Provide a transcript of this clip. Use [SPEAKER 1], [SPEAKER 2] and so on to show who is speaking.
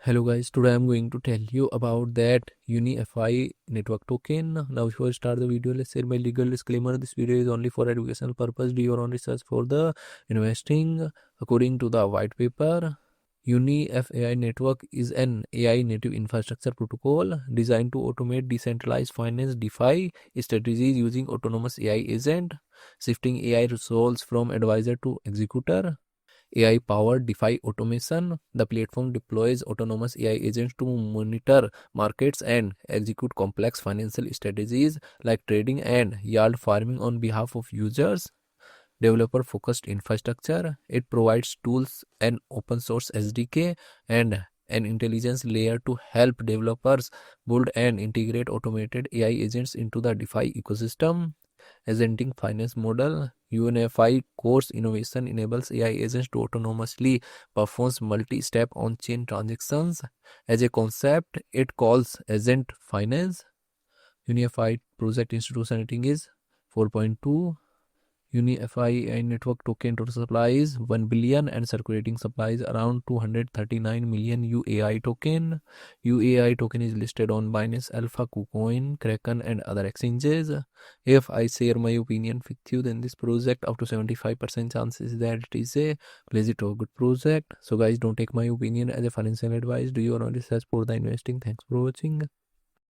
[SPEAKER 1] Hello guys, today I'm going to tell you about that UnifAI Network token. Now before I start the video, let's say my legal disclaimer. This video is only for educational purpose. Do your own research for the investing. According to the white paper, UnifAI Network is an AI native infrastructure protocol designed to automate decentralized finance DeFi strategies using autonomous AI agent, shifting AI resources from advisor to executor. AI powered DeFi automation. The platform deploys autonomous AI agents to monitor markets and execute complex financial strategies like trading and yield farming on behalf of users. Developer focused infrastructure. It provides tools, an open source SDK, and an intelligence layer to help developers build and integrate automated AI agents into the DeFi ecosystem. Agentic finance model. UNFI course innovation enables AI agents to autonomously perform multi-step on-chain transactions. As a concept, it calls agent finance. Unified project institution rating is 4.2. UnifAI network token total supply is 1 billion and circulating supply is around 239 million UAI token. UAI token is listed on Binance Alpha, KuCoin, Kraken and other exchanges. If I share my opinion with you, then this project up to 75% chances that it is a legit or good project. So guys, don't take my opinion as a financial advice. Do your own research for the investing. Thanks for watching.